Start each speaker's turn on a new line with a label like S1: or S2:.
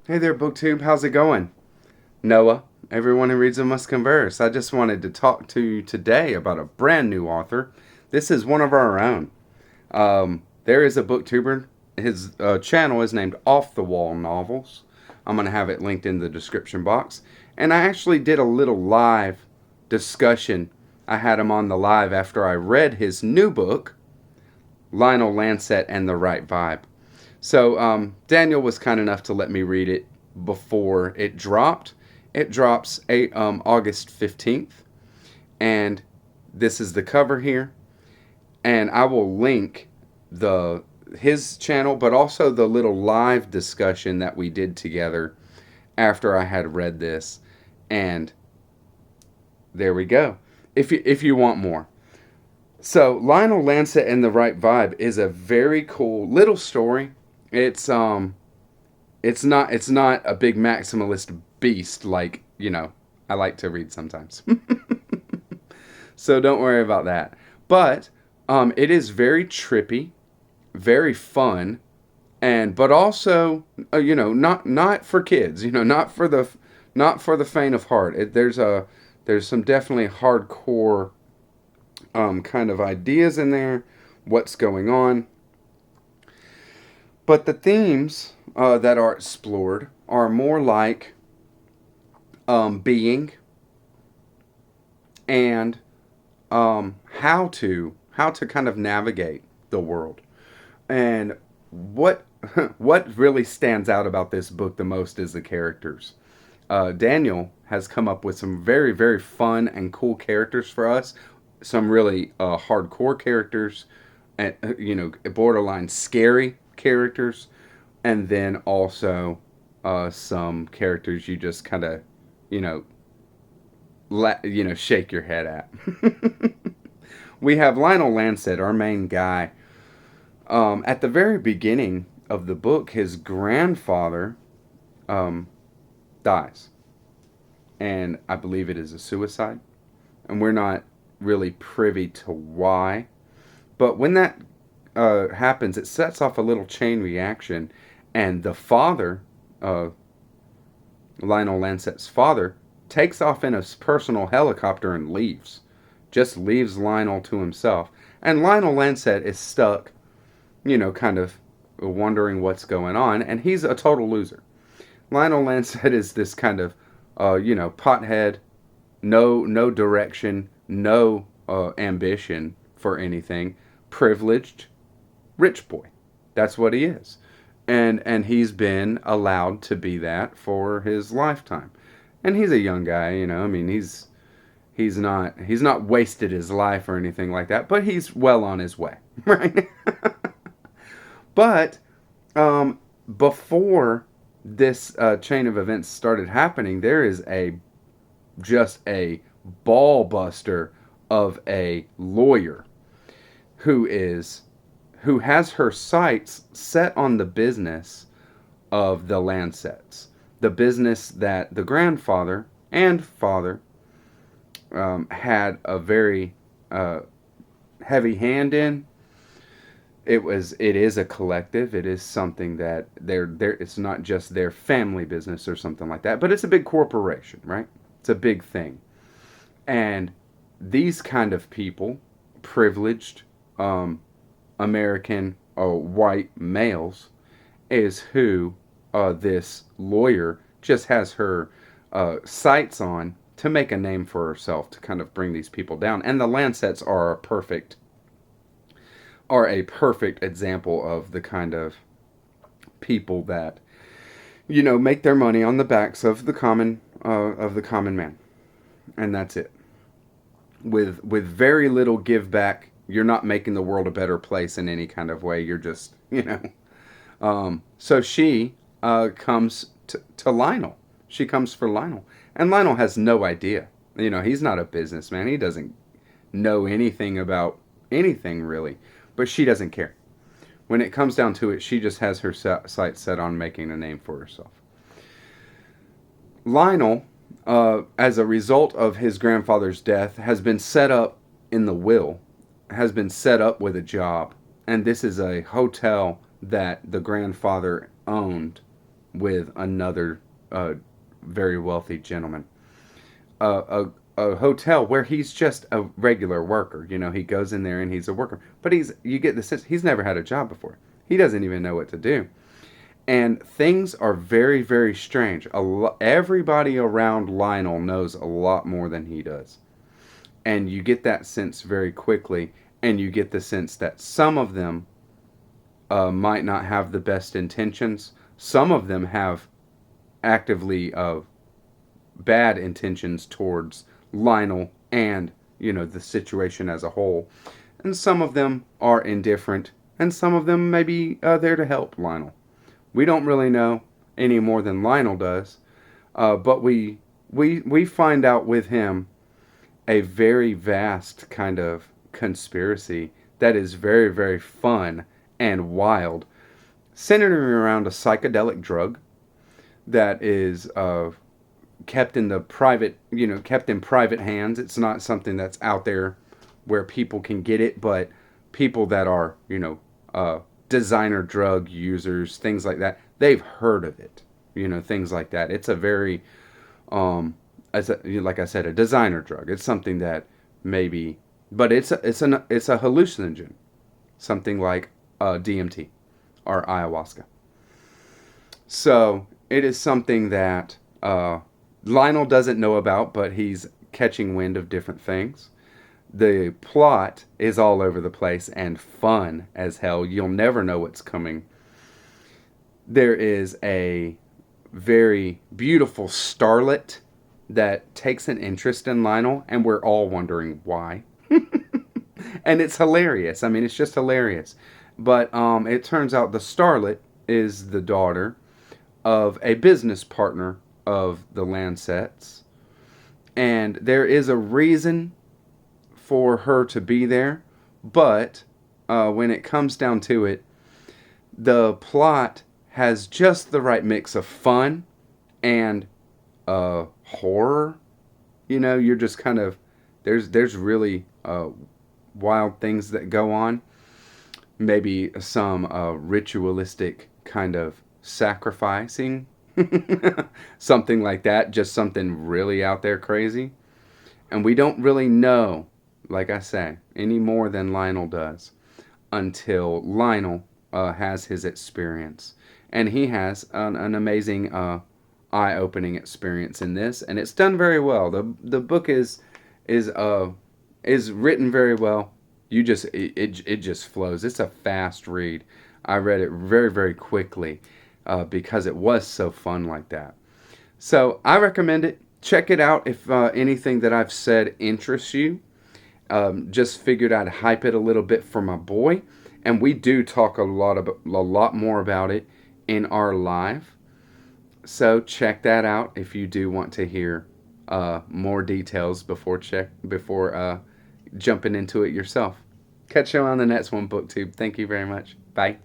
S1: Hey there, BookTube. How's it going? Noah, everyone who reads them must converse. I just wanted to talk to you today about a brand new author. This is one of our own. There is a BookTuber. His channel is named Off the Wall Novels. I'm going to have it linked in the description box. And I actually did a little live discussion. I had him on the live after I read his new book, Lionel Lancet and the Right Vibe. So Daniel was kind enough to let me read it before it dropped. It drops August 15th, and this is the cover here. And I will link his channel, but also the little live discussion that we did together after I had read this. And there we go. If you want more. So Lionel Lancet and the Right Vibe is a very cool little story. It's not a big maximalist beast like, I like to read sometimes. So don't worry about that. But it is very trippy, very fun, but also not for kids, not for the faint of heart. There's some definitely hardcore kind of ideas in there, what's going on. But the themes that are explored are more like being and how to kind of navigate the world. And what what really stands out about this book the most is the characters. Daniel has come up with some very, very fun and cool characters for us. Some really hardcore characters, and borderline scary characters, and then also some characters you just kind of, you know, shake your head at. We have Lionel Lancet, our main guy. At the very beginning of the book, his grandfather dies, and I believe it is a suicide, and we're not really privy to why. But when that happens, it sets off a little chain reaction, and the father, Lionel Lancet's father, takes off in a personal helicopter and leaves. Just leaves Lionel to himself. And Lionel Lancet is stuck, kind of wondering what's going on, and he's a total loser. Lionel Lancet is this kind of, pothead, no direction, no ambition for anything, privileged, rich boy. That's what he is. And he's been allowed to be that for his lifetime. And he's a young guy, I mean, he's not wasted his life or anything like that, but he's well on his way, right? But before this chain of events started happening, there is just a ball buster of a lawyer who has her sights set on the business of the Lancets, the business that the grandfather and father had a very heavy hand in. It is a collective. It is something that it's not just their family business or something like that, but it's a big corporation, right? It's a big thing. And these kind of people, privileged American white males, is who this lawyer just has her sights on to make a name for herself, to kind of bring these people down. And the Lancets are a perfect example of the kind of people that make their money on the backs of the common man, and that's it. With very little give back, you're not making the world a better place in any kind of way. You're just So she comes to Lionel. She comes for Lionel, and Lionel has no idea. He's not a businessman. He doesn't know anything about anything really, but she doesn't care. When it comes down to it, she just has her sights set on making a name for herself. Lionel, as a result of his grandfather's death, has been set up in the will, has been set up with a job. And this is a hotel that the grandfather owned with another very wealthy gentleman. A hotel where he's just a regular worker. You know, he goes in there and he's a worker. But you get the sense he's never had a job before. He doesn't even know what to do. And things are very, very strange. Everybody around Lionel knows a lot more than he does. And you get that sense very quickly. And you get the sense that some of them might not have the best intentions. Some of them have actively bad intentions towards Lionel and, you know, the situation as a whole. And some of them are indifferent. And some of them may be there to help Lionel. We don't really know any more than Lionel does, but we find out with him a very vast kind of conspiracy that is very, very fun and wild, centered around a psychedelic drug that is kept in the private, kept in private hands. It's not something that's out there where people can get it, but people that are, designer drug users, things like that, they've heard of it, things like that. It's a very, like I said, a designer drug. It's something that maybe, but it's a hallucinogen, something like DMT or ayahuasca. So it is something that Lionel doesn't know about, but he's catching wind of different things. The plot is all over the place and fun as hell. You'll never know what's coming. There is a very beautiful starlet that takes an interest in Lionel, and we're all wondering why. And it's hilarious. I mean, it's just hilarious. But it turns out the starlet is the daughter of a business partner of the Lancets. And there is a reason for her to be there, but when it comes down to it, the plot has just the right mix of fun and horror. You're just kind of there's really wild things that go on. Maybe some ritualistic kind of sacrificing, something like that. Just something really out there crazy, and we don't really know, like I say, any more than Lionel does until Lionel has his experience. And he has an amazing eye-opening experience in this, and it's done very well. The book is written very well. It just flows. It's a fast read. I read it very, very quickly because it was so fun like that. So I recommend it. Check it out if anything that I've said interests you. Just figured I'd hype it a little bit for my boy, and we do talk a lot more about it in our live. So check that out if you do want to hear more details before jumping into it yourself. Catch you on the next one, BookTube. Thank you very much. Bye.